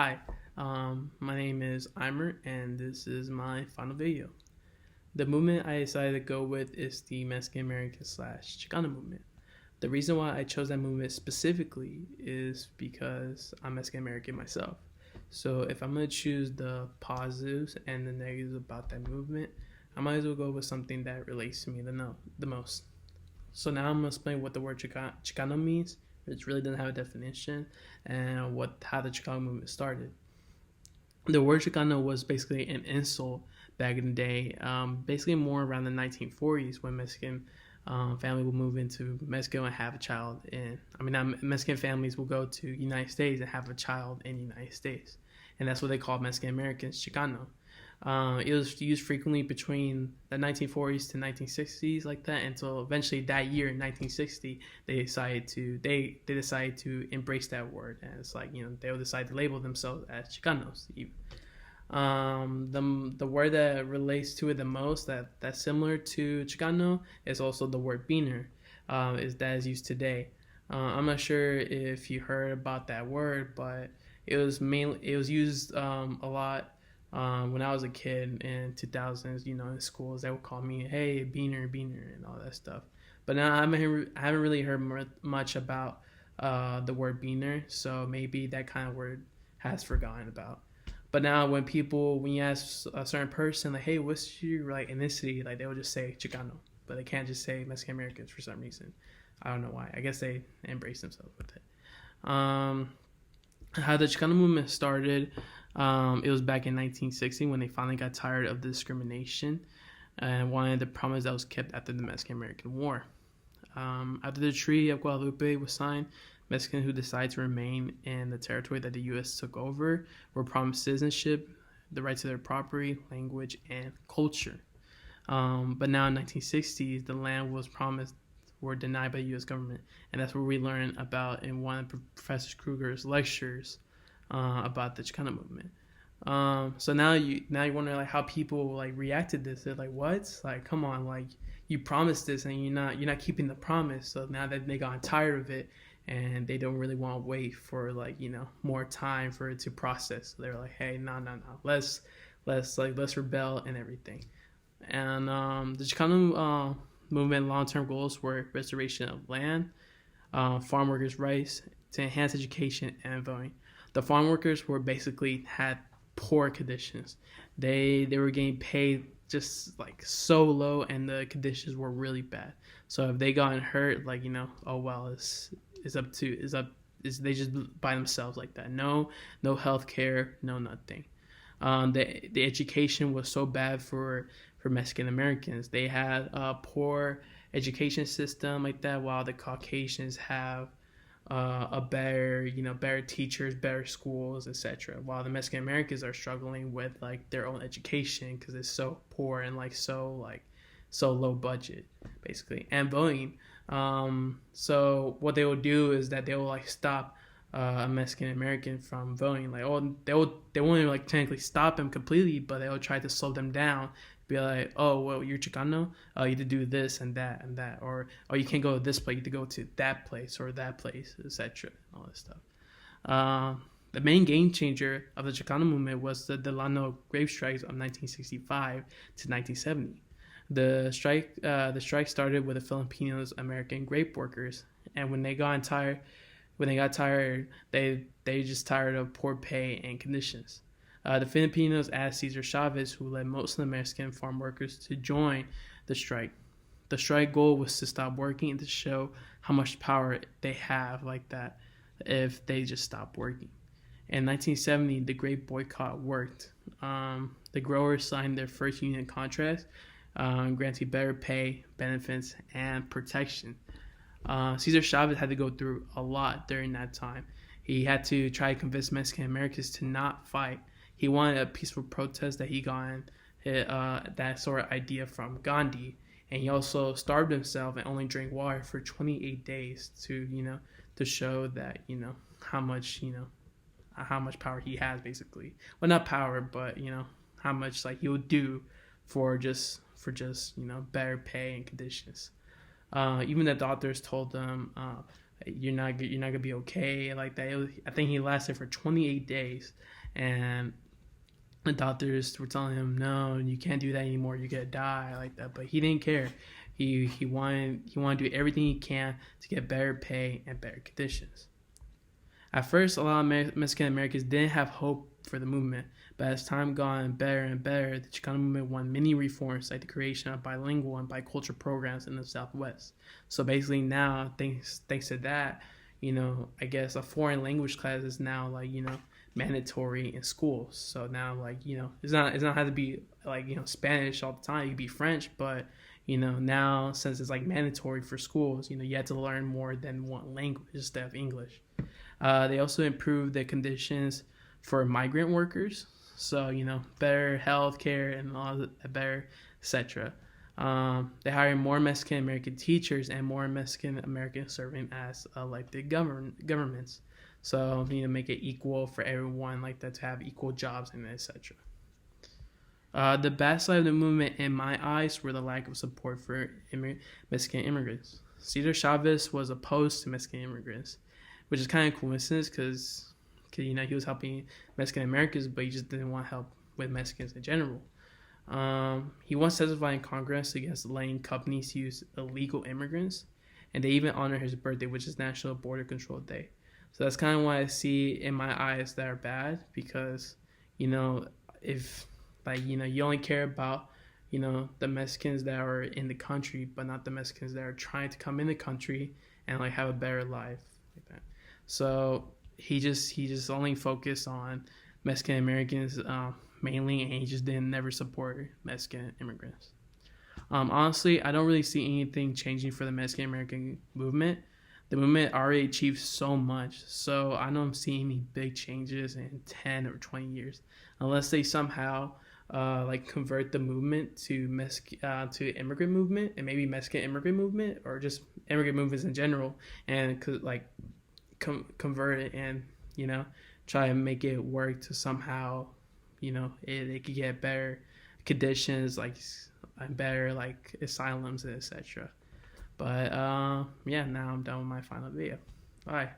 Hi, my name is Eimer, and this is my final video. The movement I decided to go with is the Mexican American slash Chicano movement. The reason why I chose that movement specifically is because I'm Mexican American myself. So if I'm gonna choose the positives and the negatives about that movement, I might as well go with something that relates to me the most. So now I'm gonna explain what the word Chicano means. It really doesn't have a definition, and how the Chicano movement started. The word Chicano was basically an insult back in the day, basically more around the 1940s when Mexican family will move into Mexico and have a child Mexican families will go to United States and have a child in the United States, and that's what they call Mexican Americans Chicano. It was used frequently between the 1940s to 1960s, like that, until eventually that year in 1960 they decided to embrace that word, and it's like they'll decide to label themselves as Chicanos. Even. The word that relates to it the most that's similar to Chicano is also the word beaner, is used today. I'm not sure if you heard about that word, but it was used a lot when I was a kid in 2000s. In schools they would call me, "Hey, beaner, beaner," and all that stuff. But now I haven't really heard much about the word beaner, so maybe that kind of word has forgotten about. But now when you ask a certain person like, "Hey, what's your ethnicity?" Like they will just say Chicano, but they can't just say Mexican Americans for some reason. I don't know why. I guess they embrace themselves with it. How the Chicano movement started, it was back in 1960 when they finally got tired of the discrimination and wanted the promise that was kept after the Mexican American War. After the Treaty of Guadalupe was signed, Mexicans who decided to remain in the territory that the U.S. took over were promised citizenship, the right to their property, language, and culture. But now in 1960s, the land was promised were denied by the U.S. government, and that's what we learned about in one of Professor Kruger's lectures about the Chicano movement. So now you wonder how people reacted to this. They're like, "What? Like, come on! Like, you promised this, and you're not keeping the promise." So now that they got tired of it, and they don't really want to wait for more time for it to process. So they're like, "Hey, no, let's rebel and everything." And the Chicano movement long-term goals were restoration of land, farm workers' rights, to enhance education and voting. The farm workers were basically had poor conditions. They were getting paid just so low, and the conditions were really bad. So if they got hurt, oh well, it's up to is up is they just by themselves like that. No health care, no nothing. The education was so bad for Mexican Americans. They had a poor education system like that, while the Caucasians have a better teachers, better schools, etc. While the Mexican Americans are struggling with their own education because it's so poor and so low budget, basically. And voting. So what they will do is that they will stop a Mexican American from voting. They won't technically stop him completely, but they'll try to slow them down. Be like, "Oh, well, you're Chicano. You have to do this and that and that, or you can't go to this place. You have to go to that place or that place, etc." All this stuff. The main game changer of the Chicano movement was the Delano grape strikes of 1965 to 1970. The strike started with the Filipinos American grape workers, and when they got tired, they just tired of poor pay and conditions. The Filipinos asked Cesar Chavez, who led most of the Mexican farm workers, to join the strike. The strike goal was to stop working and to show how much power they have if they just stop working. In 1970, the Great Boycott worked. The growers signed their first union contracts, granting better pay, benefits, and protection. Cesar Chavez had to go through a lot during that time. He had to try to convince Mexican Americans to not fight. He wanted a peaceful protest that he got that sort of idea from Gandhi, and he also starved himself and only drank water for 28 days to show that how much power he has, basically. Well, not power, but how much he would do for just better pay and conditions. Even the doctors told them you're not gonna be okay like that. I think he lasted for 28 days, and the doctors were telling him, no, you can't do that anymore, you're gonna die like that. But he didn't care. He wanted to do everything he can to get better pay and better conditions. At first, a lot of Mexican Americans didn't have hope for the movement, but as time gone better and better, the Chicano movement won many reforms like the creation of bilingual and bicultural programs in the Southwest. So basically now, thanks to that, I guess a foreign language class is now like, mandatory in schools. So now like, it's not have to be like, Spanish all the time. You can be French, but now since it's like mandatory for schools, you have to learn more than one language instead of English. They also improved the conditions for migrant workers, so better health care and all that, better, etc. They hired more Mexican American teachers and more Mexican Americans serving as elected governments. So make it equal for everyone like that to have equal jobs and etc. The bad side of the movement, in my eyes, were the lack of support for Mexican immigrants. Cesar Chavez was opposed to Mexican immigrants, which is kind of coincidence because he was helping Mexican Americans, but he just didn't want help with Mexicans in general. He once testified in Congress against letting companies use illegal immigrants, and they even honor his birthday, which is National Border Control Day. So that's kind of what I see in my eyes that are bad, because if you only care about the Mexicans that are in the country, but not the Mexicans that are trying to come in the country and like have a better life like that. So he just only focused on Mexican Americans mainly, and he just didn't never support Mexican immigrants. Honestly, I don't really see anything changing for the Mexican American movement. The movement already achieved so much, so I don't see any big changes in 10 or 20 years, unless they somehow convert the movement to immigrant movement, and maybe Mexican immigrant movement, or just immigrant movements in general, and convert it and try and make it work to somehow it could get better conditions, like better like asylums and etc. But now I'm done with my final video. Bye.